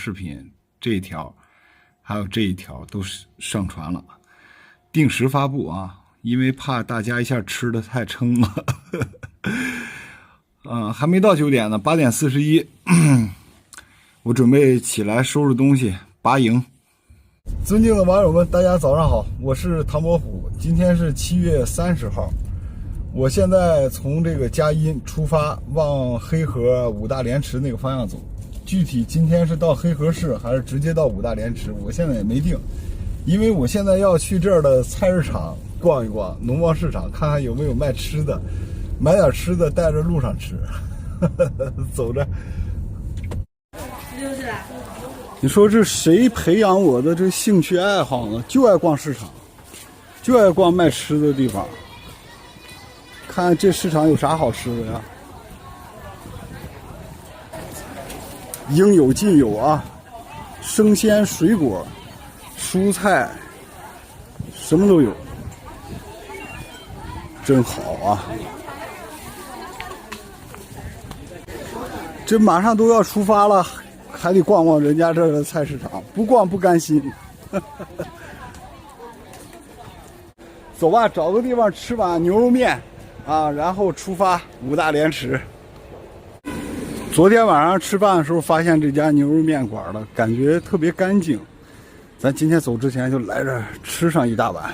视频这一条，还有这一条都是上传了，定时发布啊，因为怕大家一下吃的太撑了。还没到9点呢，8点41，我准备起来收拾东西拔营。尊敬的网友们，大家早上好，我是唐伯虎。今天是7月30号，我现在从这个佳音出发，往黑河五大连池那个方向走。具体今天是到黑河市还是直接到五大连池，我现在也没定，因为我现在要去这儿的菜市场逛一逛，农贸市场看看有没有卖吃的，买点吃的带着路上吃。走着。你说这谁培养我的这兴趣爱好呢？就爱逛市场，就爱逛卖吃的地方。看这市场有啥好吃的呀？应有尽有啊，生鲜水果、蔬菜，什么都有，真好啊！这马上都要出发了，还得逛逛人家这儿的菜市场，不逛不甘心。走吧，找个地方吃碗牛肉面啊，然后出发五大连池。昨天晚上吃饭的时候发现这家牛肉面馆了，感觉特别干净。咱今天走之前就来这儿吃上一大碗。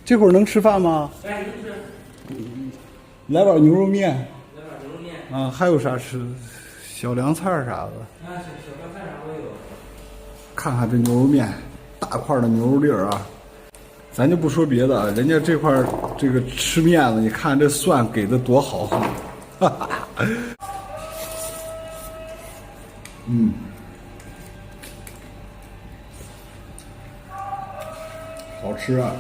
这会儿能吃饭吗？哎，能吃。来碗牛肉面。来碗牛肉面。啊，还有啥吃的？小凉菜啥的。啊，小凉菜啥都有。看看这牛肉面，大块的牛肉粒儿啊。咱就不说别的，人家这块这个吃面子，你看这蒜给的多好。哈哈。好吃啊！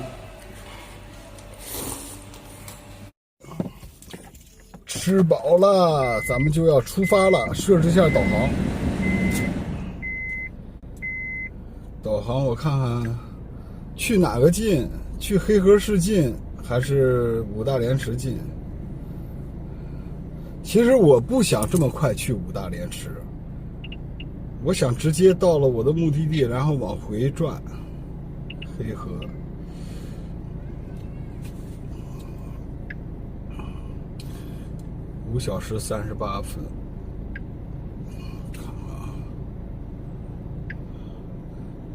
吃饱了，咱们就要出发了。设置一下导航，我看看去哪个近？去黑河市近还是五大连池近？其实我不想这么快去五大连池，我想直接到了我的目的地，然后往回转。黑河5小时38分，看看啊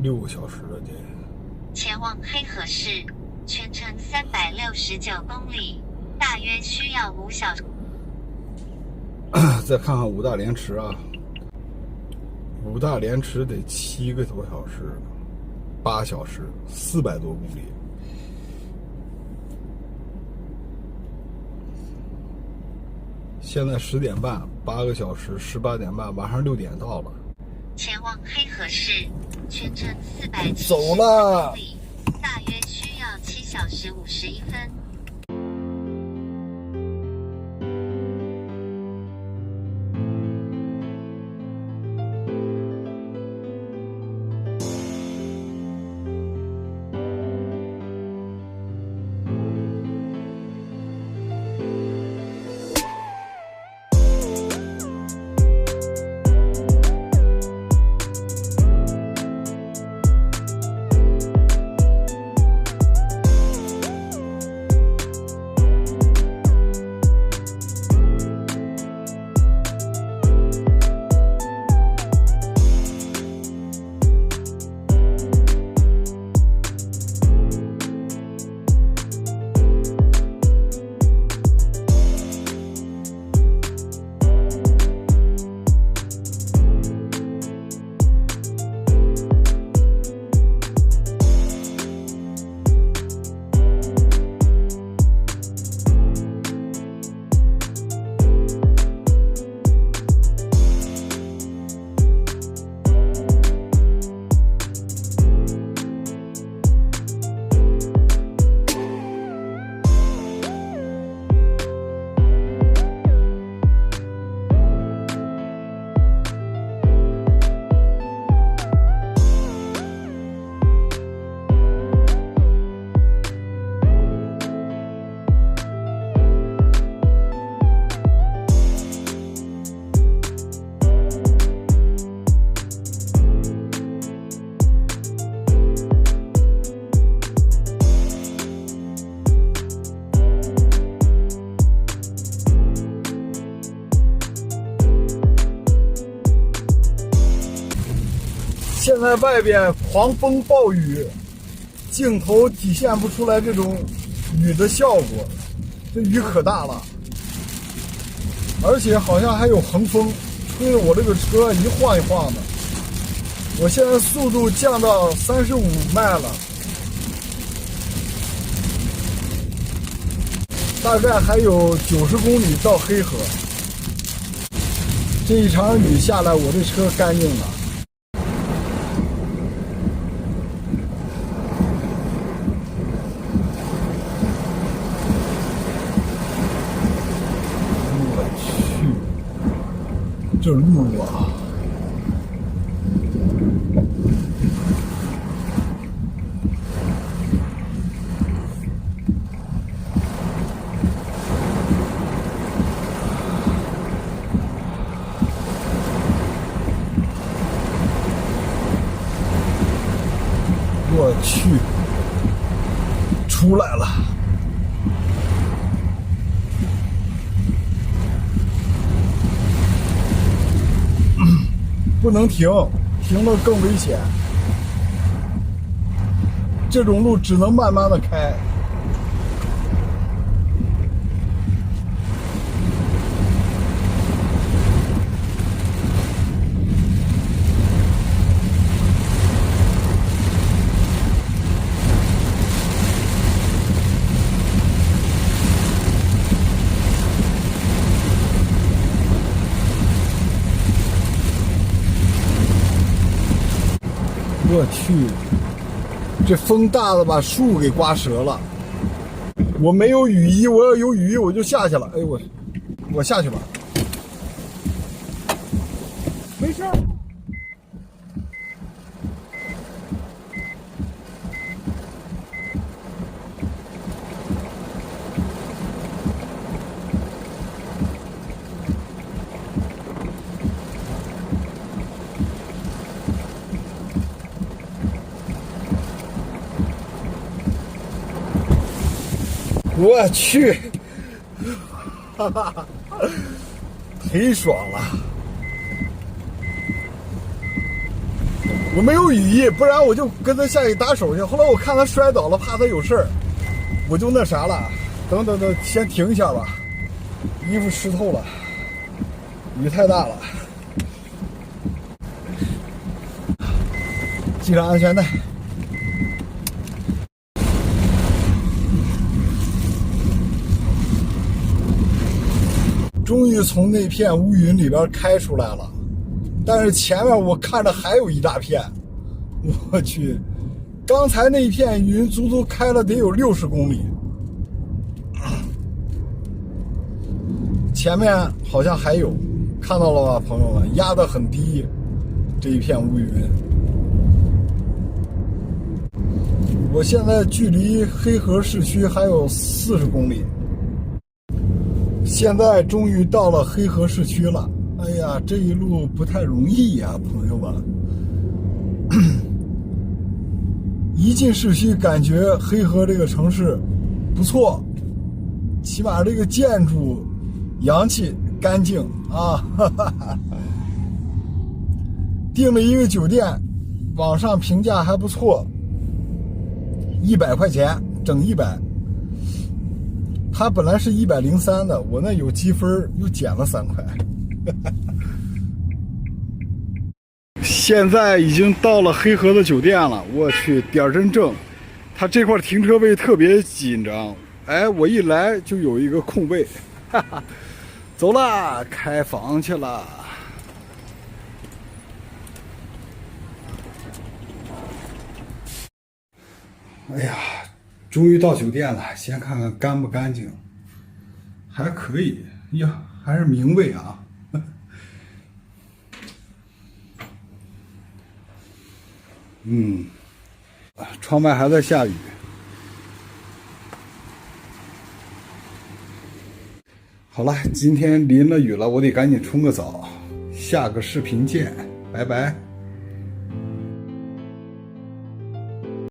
，6个小时了得。前往黑河市，全程369公里，大约需要5小时。再看看五大连池啊，五大连池得7个多小时，8小时，400多公里。现在10点半，8个小时，18点半，晚上6点到了。前往黑河市，全程470走了公里，大约需要7小时51分。现在外边狂风暴雨，镜头体现不出来这种雨的效果，这雨可大了，而且好像还有横风，吹着我这个车一晃一晃的。我现在速度降到35迈了，大概还有90公里到黑河。这一场雨下来，我这车干净了。我去，这路啊！我去，出来了！不能停，停了更危险。这种路只能慢慢的开。我去，这风大的把树给刮折了。我没有雨衣，我要有雨衣我就下去了。哎我下去吧，没事。我去，哈哈，忒爽了！我没有雨衣，不然我就跟他下去打手去。后来我看他摔倒了，怕他有事儿，我就那啥了。等，先停一下吧，衣服湿透了，雨太大了。系上安全带。终于从那片乌云里边开出来了，但是前面我看着还有一大片，我去，刚才那一片云足足开了得有60公里，前面好像还有，看到了吧，朋友们，压得很低，这一片乌云。我现在距离黑河市区还有40公里。现在终于到了黑河市区了，哎呀，这一路不太容易呀，朋友们。一进市区，感觉黑河这个城市不错，起码这个建筑洋气、干净啊。订了一个酒店，网上评价还不错，100块钱，整100。他本来是103的，我那有积分又减了3块。现在已经到了黑河的酒店了，我去，点真正。他这块停车位特别紧张，哎，我一来就有一个空位，哈哈，走啦，开房去了。哎呀，终于到酒店了，先看看干不干净，还可以呀，还是明卫啊。窗外还在下雨。好了，今天淋了雨了，我得赶紧冲个澡，下个视频见，拜拜。